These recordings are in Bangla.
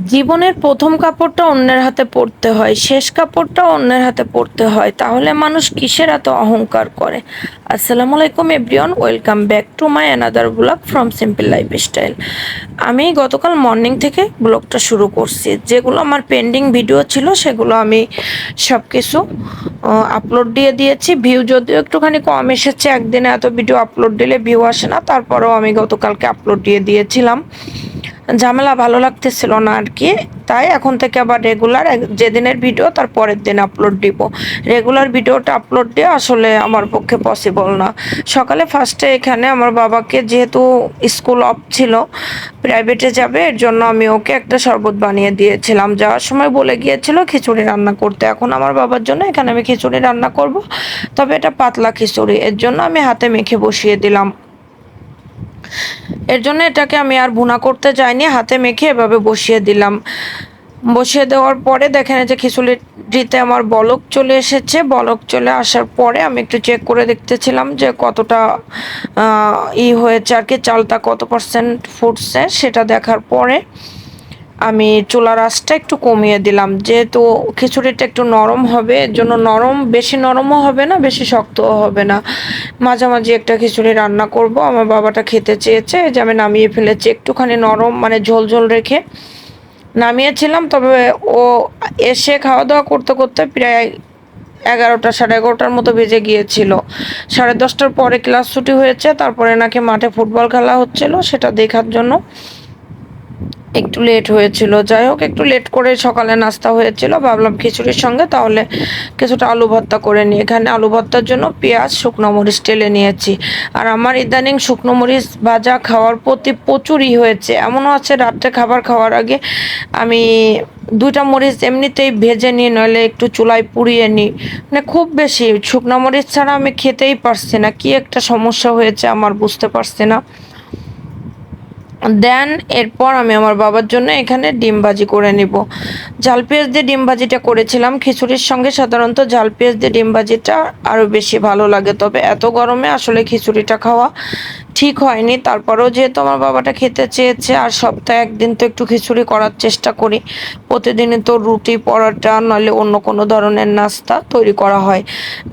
জীবনের প্রথম কাপড়টা অন্যের হাতে পরতে হয়, শেষ কাপড়টা অন্যের হাতে পরতে হয়, তাহলে মানুষ কিসের এত অহংকার করে? আসসালামু আলাইকুম everyone, welcome back to my another blog from simple lifestyle. আমি গতকাল মর্নিং থেকে ব্লগটা শুরু করছি। যেগুলো আমার পেন্ডিং ভিডিও ছিল সেগুলো আমি সব কিছু আপলোড দিয়ে দিয়েছি। ভিউ যদিও একটুখানি কম এসেছে, একদিনে এত ভিডিও আপলোড দিলে ভিউ আসে না, তারপরেও আমি গতকালকে আপলোড দিয়ে দিয়েছিলাম। ঝামেলা ভালো লাগতেছিল না আর কি, তাই এখন থেকে আবার রেগুলার যেদিনের ভিডিও তার পরের দিন আপলোড দিব। রেগুলার ভিডিওটা আপলোড দিয়ে আসলে আমার পক্ষে পসিবল না। সকালে ফার্স্টে এখানে আমার বাবাকে, যেহেতু স্কুল অফ ছিল, প্রাইভেটে যাবে, এর জন্য আমি ওকে একটা শরবত বানিয়ে দিয়েছিলাম। যাওয়ার সময় বলে গিয়েছিল খিচুড়ি রান্না করতে। এখন আমার বাবার জন্য এখানে আমি খিচুড়ি রান্না করব, তবে এটা পাতলা খিচুড়ি, এর জন্য আমি হাতে মেখে বসিয়ে দিলাম। এর জন্য এটাকে আমি আর ভুনা করতে যাইনি, হাতে মেখে এভাবে বসিয়ে দিলাম। বসিয়ে দেওয়ার পরে দেখেন যে খিচুড়িতে আমার বলক চলে এসেছে। বলক চলে আসার পরে আমি একটু চেক করে দেখতেছিলাম যে কতটা হয়েছে আর কি, চালটা কত পার্সেন্ট ফুটছে। সেটা দেখার পরে আমি চুলার আঁচটা একটু কমিয়ে দিলাম, যেহেতু খিচুড়িটা একটু নরম হবে, এর জন্য নরম, বেশি নরমও হবে না, বেশি শক্তও হবে না, মাঝামাঝি একটা খিচুড়ি রান্না করব। আমার বাবাটা খেতে চেয়েছে, যে আমি নামিয়ে ফেলেছি একটুখানি নরম, মানে ঝোল ঝোল রেখে নামিয়েছিলাম। তবে ও এসে খাওয়া দাওয়া করতে করতে প্রায় 11টা, 11:30টার মতো বেজে গিয়েছিল। 10:30টার পরে ক্লাস ছুটি হয়েছে, তারপরে নাকি মাঠে ফুটবল খেলা হচ্ছিল, সেটা দেখার জন্য একটু লেট হয়েছিল। যাই হোক, একটু লেট করে সকালে নাস্তা হয়েছিল, ভাবলাম খিচুড়ির সঙ্গে তাহলে কিছুটা আলু ভর্তা করে নিই। এখানে আলু ভর্তার জন্য পেঁয়াজ, শুকনো মরিচ টেলে নিয়েছি। আর আমার ইদানিং শুকনো মরিচ ভাজা খাওয়ার প্রতি প্রচুরই হয়েছে। এমনও আছে রাত্রে খাবার খাওয়ার আগে আমি 2টা মরিচ এমনিতেই ভেজে নিই, নইলে একটু চুলায় পুড়িয়ে নিই। মানে খুব বেশি শুকনো মরিচ ছাড়া আমি খেতেই পারছি না, কি একটা সমস্যা হয়েছে আমার, বুঝতে পারছি না। দেন এরপর আমি আমার বাবার জন্য এখানে ডিম ভাজি করে নিব। ঝাল পেঁয়াজ দিয়ে ডিম ভাজিটা করেছিলাম। খিচুড়ির সঙ্গে সাধারণত ঝাল পেঁয়াজ দিয়ে ডিম ভাজিটা আরও বেশি ভালো লাগে, তবে এত গরমে আসলে খিচুড়িটা খাওয়া ঠিক হয়নি। তারপরেও যেহেতু আমার বাবাটা খেতে চেয়েছে, আর সপ্তাহে একদিন তো একটু খিচুড়ি করার চেষ্টা করি। প্রতিদিনই তো রুটি, পরোটা নইলে অন্য কোনো ধরনের নাস্তা তৈরি করা হয়।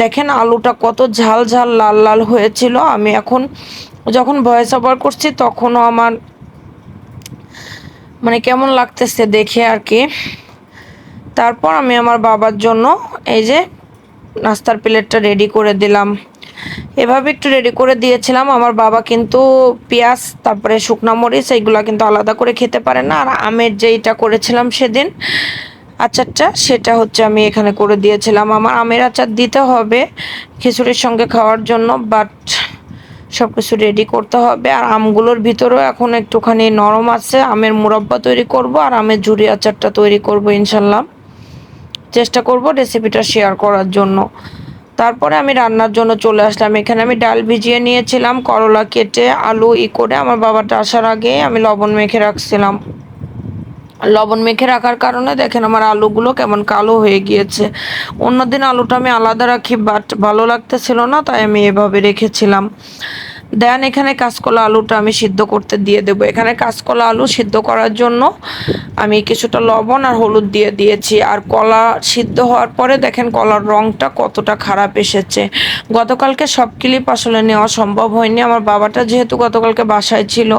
দেখেন আলুটা কত ঝাল ঝাল লাল লাল হয়েছিল। আমি এখন যখন ভয়েস ওভার করছি তখনও আমার মানে কেমন লাগতেছে দেখে আর কি। তারপর আমি আমার বাবার জন্য এই যে নাস্তার প্লেটটা রেডি করে দিলাম। এভাবে একটু রেডি করে দিয়েছিলাম। আমার বাবা কিন্তু পেঁয়াজ, তারপরে শুকনা মরিচ এইগুলা কিন্তু আলাদা করে খেতে পারে না। আর আমের যেইটা করেছিলাম সেদিন আচারটা, সেটা হচ্ছে আমি এখানে করে দিয়েছিলাম। আমার আমের আচার দিতে হবে খিচুড়ির সঙ্গে খাওয়ার জন্য, বাট সব কিছু রেডি করতে হবে। আর আমগুলোর ভিতরেও এখন একটুখানি নরম আছে, আমের মুরাব্বা তৈরি করব আর আমের ঝুরি আচারটা তৈরি করব ইনশাল্লাহ। চেষ্টা করব রেসিপিটা শেয়ার করার জন্য। তারপরে আমি রান্নার জন্য চলে আসলাম। এখানে আমি ডাল ভিজিয়ে নিয়েছিলাম, করলা কেটে আলু করে আমার বাবাটা আসার আগে আমি লবণ মেখে রাখছিলাম। লবণ মেখে রাখার কারণে দেখেন আমার আলুগুলো কেমন কালো হয়ে গিয়েছে। অন্যদিন আলুটা আমি আলাদা রাখি, বাট ভালো লাগতেছিল না, তাই আমি এভাবে রেখেছিলাম। দেন এখানে কাঁচকলা আলুটা আমি সিদ্ধ করতে দিয়ে দেবো। এখানে কাঁচকলা আলু সিদ্ধ করার জন্য আমি কিছুটা লবণ আর হলুদ দিয়ে দিয়েছি। আর কলা সিদ্ধ হওয়ার পরে দেখেন কলার রঙটা কতটা খারাপ এসেছে। গতকালকে সব ক্লিপ আসলে নেওয়া সম্ভব হয়নি। আমার বাবাটা যেহেতু গতকালকে বাসায় ছিল,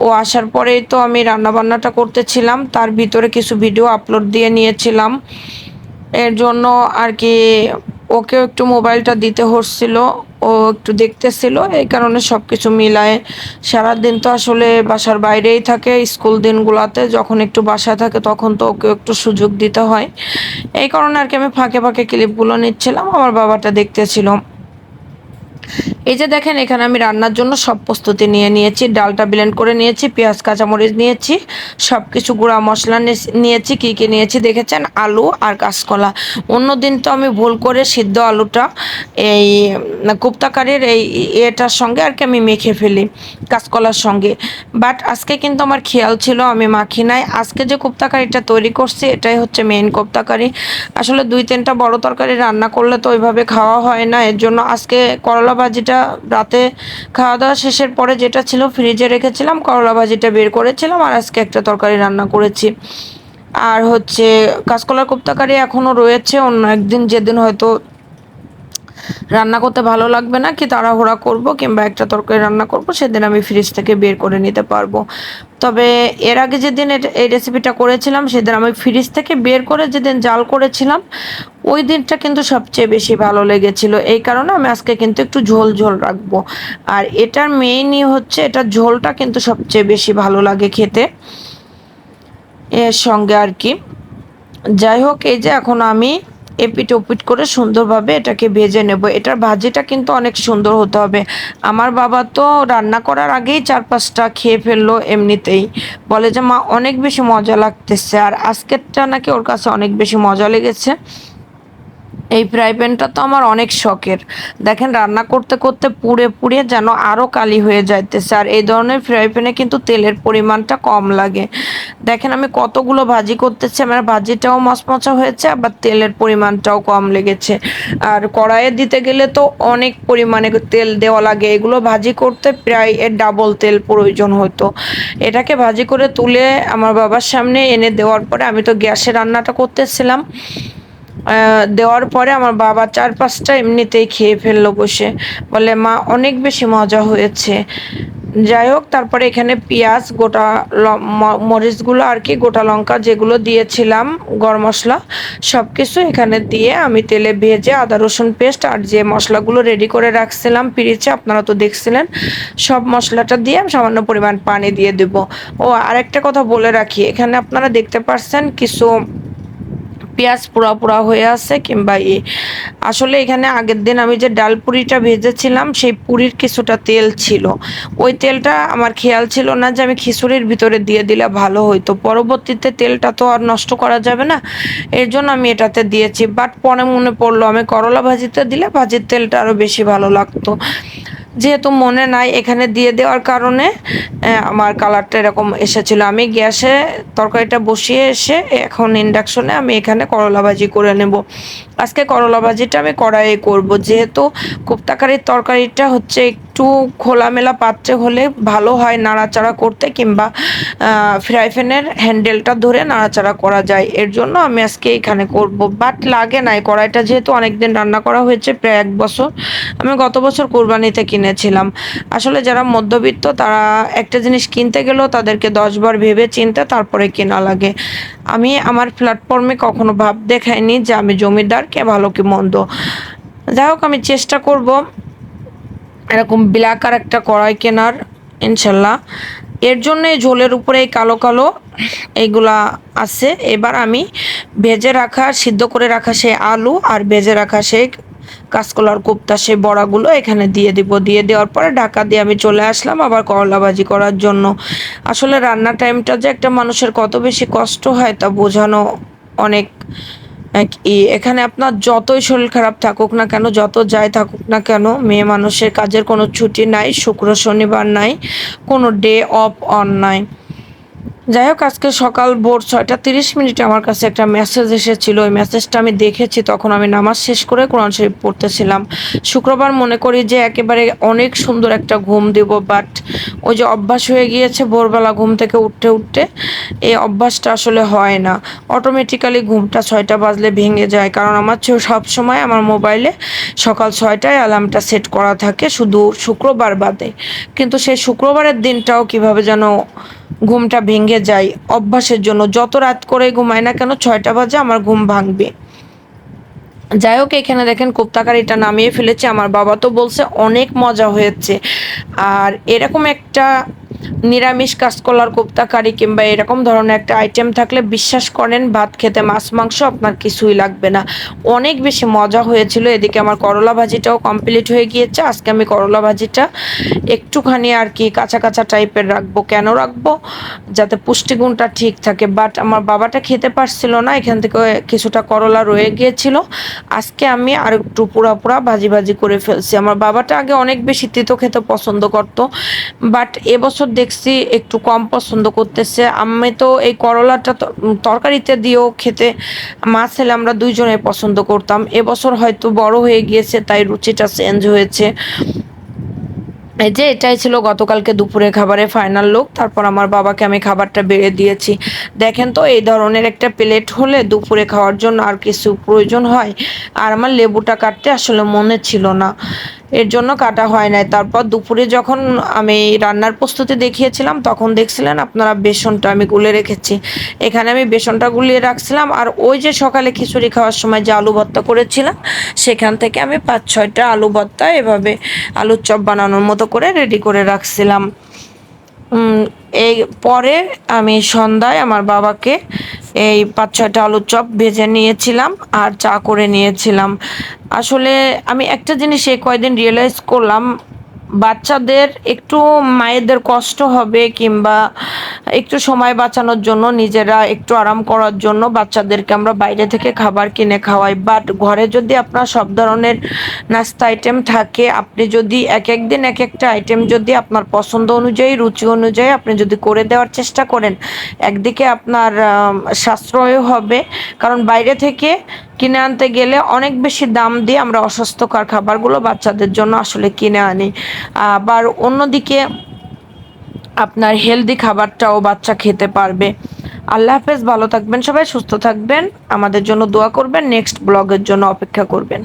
ও আসার পরেই তো আমি রান্নাবান্নাটা করতেছিলাম, তার ভিতরে কিছু ভিডিও আপলোড দিয়ে নিয়েছিলাম। এর জন্য আর কি ওকেও একটু মোবাইলটা দিতে হচ্ছিল, ও একটু দেখতেছিল, এই কারণে সব কিছু মিলায়ে সারাদিন তো আসলে বাসার বাইরেই থাকে। স্কুল দিনগুলোতে যখন একটু বাসায় থাকে তখন তো ওকে একটু সুযোগ দিতে হয়, এই কারণে আর কি আমি ফাঁকে ফাঁকে ক্লিপগুলো নিচ্ছিলাম, আমার বাবাটা দেখতেছিল। এই যে দেখেন এখানে আমি রান্নার জন্য সব প্রস্তুতি নিয়ে নিয়েছি। ডালটা ব্লেন্ড করে নিয়েছি, পেঁয়াজ কাঁচামরিচ নিয়েছি, সব কিছু গুঁড়া মশলা নিয়েছি। কী কী নিয়েছি দেখেছেন, আলু আর কাঁচকলা। অন্যদিন তো আমি ভুল করে সিদ্ধ আলুটা এই কোপ্তাকারির এই এটার সঙ্গে আর কি আমি মেখে ফেলি কাঁচকলার সঙ্গে, বাট আজকে কিন্তু আমার খেয়াল ছিল আমি মাখি নাই। আজকে যে কোপ্তাকারিটা তৈরি করছি এটাই হচ্ছে মেইন কোপ্তাকারি। আসলে 2-3টা বড় তরকারি রান্না করলে তো ওইভাবে খাওয়া হয় না, এর জন্য আজকে করলা ভাজিটা রাতে খাওয়া দাওয়া শেষের পরে যেটা ছিল ফ্রিজে রেখেছিলাম, করলা ভাজিটা বের করেছিলাম, আর আজকে একটা তরকারি রান্না করেছি। আর হচ্ছে কাঁচকলার কোপ্তা কারি এখনও রয়েছে, অন্য একদিন যেদিন হয়তো রান্না করতে ভালো লাগবে না, কি তাড়াহুড়া করব কিংবা একটা তরকারি রান্না করব, সেদিন আমি ফ্রিজ থেকে বের করে নিতে পারবো। তবে এর আগে যেদিন এই রেসিপিটা করেছিলাম সেদিন আমি ফ্রিজ থেকে বের করে যেদিন জাল করেছিলাম, ওই দিনটা কিন্তু সবচেয়ে বেশি ভালো লেগেছিল। এই কারণে আমি আজকে কিন্তু একটু ঝোল ঝোল রাখবো। আর এটার মেইনই হচ্ছে এটার ঝোলটা কিন্তু সবচেয়ে বেশি ভালো লাগে খেতে এর সঙ্গে আর কি। যাই হোক, এই যে এখন আমি এপিট ওপিট করে সুন্দরভাবে এটাকে ভেজে নেব। এটার ভাজিটা কিন্তু অনেক সুন্দর হতে হবে। আমার বাবা তো রান্না করার আগেই 4-5টা খেয়ে ফেললো এমনিতেই, বলে যে মা অনেক বেশি মজা লাগতেছে। আর আজকেরটা নাকি ওর কাছে অনেক বেশি মজা লেগেছে। এই ফ্রাই প্যানটা তো আমার অনেক শখের। দেখেন রান্না করতে করতে পুড়ে পুড়ে যেন আরও কালি হয়ে যাইতেছে। আর এই ধরনের ফ্রাই প্যানে কিন্তু তেলের পরিমাণটা কম লাগে। দেখেন আমি কতগুলো ভাজি করতেছি, আমার ভাজিটাও মচমচা হয়েছে, আবার তেলের পরিমাণটাও কম লেগেছে। আর কড়াইয়ে দিতে গেলে তো অনেক পরিমাণে তেল দেওয়া লাগে, এগুলো ভাজি করতে প্রায় এর ডাবল তেল প্রয়োজন হতো। এটাকে ভাজি করে তুলে আমার বাবার সামনে এনে দেওয়ার পরে আমি তো গ্যাসে রান্নাটা করতেছিলাম, দেওয়ার পরে আমার বাবা 4-5টা এমনিতেই খেয়ে ফেললো বসে, বলে মা অনেক বেশি মজা হয়েছে। যাই হোক, তারপরে এখানে পেঁয়াজ, গোটা মরিচগুলো আর কি, গোটা লঙ্কা যেগুলো দিয়েছিলাম, গরম মশলা সব কিছু এখানে দিয়ে আমি তেলে ভেজে আদা রসুন পেস্ট আর যে মশলাগুলো রেডি করে রাখছিলাম পিরিচে, আপনারা তো দেখছিলেন, সব মশলাটা দিয়ে আমি সামান্য পরিমাণ পানি দিয়ে দেব। ও আরেকটা কথা বলে রাখি, এখানে আপনারা দেখতে পাচ্ছেন কিছু পেঁয়াজ পোড়া পোড়া হয়ে আছে কিংবা আসলে এখানে আগের দিন আমি যে ডাল পুরিটা ভেজেছিলাম সেই পুরির কিছুটা তেল ছিল, ওই তেলটা আমার খেয়াল ছিল না যে আমি খিচুড়ির ভিতরে দিয়ে দিলে ভালো হইতো। পরবর্তীতে তেলটা তো আর নষ্ট করা যাবে না, এর জন্য আমি এটাতে দিয়েছি। বাট পরে মনে পড়লো আমি করলা ভাজিতে দিলে ভাজির তেলটা আরো বেশি ভালো লাগতো। যেহেতু মনে নাই, এখানে দিয়ে দেওয়ার কারণে আমার কালারটা এরকম এসেছিল। আমি গ্যাসে তরকারিটা বসিয়ে এসে এখন ইন্ডাকশনে আমি এখানে করলা ভাজি করে নেব। আজকে করলা ভাজিটা আমি কড়াইয়ে করব, যেহেতু কোপ্তাকারির তরকারিটা হচ্ছে একটু খোলামেলা পাত্রে হলে ভালো হয় নাড়াচাড়া করতে, কিংবা ফ্রাই প্যানের হ্যান্ডেলটা ধরে নাড়াচাড়া করা যায়, এর জন্য আমি আজকে এখানে করব। বাট লাগে নাই, কড়াইটা যেহেতু অনেকদিন রান্না করা হয়েছে, প্রায় 1 বছর, আমি গত বছর কোরবানিতে কিনেছিলাম। আসলে যারা মধ্যবিত্ত তারা একটা জিনিস কিনতে গেলেও তাদেরকে 10 বার ভেবে চিন্তে তারপরে কেনা লাগে। আমি আমার প্ল্যাটফর্মে কখনো ভাব দেখাইনি যে আমি জমিদার, কে ভালো কি মন্দ। যাই হোক, আমি চেষ্টা করব এরকম ব্ল্যাক আর একটা কড়াই কেনার, ইনশাল্লাহ। এর জন্য ঝোলের উপরে এই কালো কালো এইগুলা আছে। এবার আমি ভেজে রাখা, সিদ্ধ করে রাখা সেই আলু আর ভেজে রাখা সেই কাঁচকলার কোপ্তা সেই বড়াগুলো এখানে দিয়ে দিব। দিয়ে দেওয়ার পরে ঢাকা দিয়ে আমি চলে আসলাম আবার করলা ভাজি করার জন্য। আসলে রান্নার টাইমটা যে একটা মানুষের কত বেশি কষ্ট হয় তা বোঝানো অনেক এখানে আপনার যতই শরীর খারাপ থাকুক না কেন, যত যাই থাকুক না কেন, মেয়ে মানুষের কাজের কোনো ছুটি নাই, শুক্র শনিবার নাই, কোনো ডে অফ অন নাই। যাই হোক, আজকে সকাল ভোর 6টা 30 মিনিটে আমার কাছে একটা মেসেজ এসেছিল। ওই মেসেজটা আমি দেখেছি, তখন আমি নামাজ শেষ করে কোরআন শরীফ পড়তেছিলাম। শুক্রবার মনে করি যে একেবারে অনেক সুন্দর একটা ঘুম দিব, বাট ওই যে অভ্যাস হয়ে গিয়েছে ভোরবেলা ঘুম থেকে উঠতে উঠতে, এই অভ্যাসটা আসলে হয় না। অটোমেটিক্যালি ঘুমটা 6টা বাজলে ভেঙে যায়, কারণ আমার সব সময় আমার মোবাইলে সকাল 6টায় অ্যালার্মটা সেট করা থাকে, শুধু শুক্রবার বাদে। কিন্তু সেই শুক্রবারের দিনটাও কিভাবে যেন ঘুমটা ভেঙে যায় অভ্যাসের জন্য। যত রাত করে ঘুমাই না কেন, 6টা বাজে আমার ঘুম ভাঙবে। যাই হোক, এখানে দেখেন কোপ্তাকারিটা নামিয়ে ফেলেছে। আমার বাবা তো বলছে অনেক মজা হয়েছে। আর এরকম একটা নিরামিষ কাঁচকলার কোপ্তা কারি কিংবা এরকম ধরনের একটা আইটেম থাকলে বিশ্বাস করেন ভাত খেতে মাছ মাংস আপনার কিছুই লাগবে না, অনেক বেশি মজা হয়েছিল। এদিকে আমার করলা ভাজিটাও কমপ্লিট হয়ে গিয়েছে। আজকে আমি করলা ভাজিটা একটুখানি আর কি কাঁচা কাঁচা টাইপের রাখবো। কেন রাখবো? যাতে পুষ্টিগুণটা ঠিক থাকে। বাট আমার বাবাটা খেতে পারছিল না, এখান থেকে কিছুটা করলা রয়ে গিয়েছিল। আজকে আমি আর একটু পুরা পুরা ভাজি ভাজি করে ফেলছি। আমার বাবাটা আগে অনেক বেশি তেতো খেতে পছন্দ করতো, বাট এবছর দেখছি একটু কম পছন্দ করতেছে। আমি তো এই করলাটা তরকারিতে দিয়েও খেতে, মা ছেলে আমরা দুইজনে পছন্দ করতাম। এবছর হয়তো বড় হয়ে গিয়েছে তাই রুচিটা চেঞ্জ হয়েছে। এই যে এটাই ছিল গতকালকে দুপুরে খাবারে ফাইনাল লুক। তারপর আমার বাবাকে আমি খাবারটা বেড়ে দিয়েছি। দেখেন তো, এই ধরনের একটা প্লেট হলে দুপুরে খাওয়ার জন্য আর কিছু প্রয়োজন হয়? আর আমার লেবুটা কাটতে আসলে মনে ছিল না, এর জন্য কাটা হয় নাই। তারপর দুপুরে যখন আমি রান্নার প্রস্তুতি দেখিয়েছিলাম তখন দেখছিলেন আপনারা বেসনটা আমি গুলে রেখেছি। এখানে আমি বেসনটা গুলিয়ে রাখছিলাম, আর ওই যে সকালে খিচুড়ি খাওয়ার সময় যে আলু ভর্তা করেছিলাম সেখান থেকে আমি 5-6টা আলু ভর্তা এভাবে আলুর চপ বানানোর মতো করে রেডি করে রাখছিলাম। এই পরে আমি সন্ধ্যায় আমার বাবাকে এই 5-6টা আলুর চপ ভেজে নিয়েছিলাম আর চা করে নিয়েছিলাম। আসলে আমি একটা জিনিস এই কয়দিন রিয়েলাইজ করলাম, বাচ্চাদের একটু মায়েদের কষ্ট হবে কিংবা একটু সময় বাঁচানোর জন্য, নিজেরা একটু আরাম করার জন্য বাচ্চাদেরকে আমরা বাইরে থেকে খাবার কিনে খাওয়াই। বাট ঘরে যদি আপনার সব ধরনের নাস্তা আইটেম থাকে, আপনি যদি এক একদিন এক একটা আইটেম যদি আপনার পছন্দ অনুযায়ী রুচি অনুযায়ী আপনি যদি করে দেওয়ার চেষ্টা করেন, একদিকে আপনার সাশ্রয় হবে, কারণ বাইরে থেকে কিনে আনতে গেলে অনেক বেশি দাম দিয়ে আমরা অস্বাস্থ্যকর খাবারগুলো বাচ্চাদের জন্য আসলে কিনে আনি। আবার অন্যদিকে আপনার হেলদি খাবারটাও বাচ্চা খেতে পারবে। আল্লাহ হাফেজ, ভালো থাকবেন সবাই, সুস্থ থাকবেন, আমাদের জন্য দোয়া করবেন, নেক্সট ব্লগের জন্য অপেক্ষা করবেন।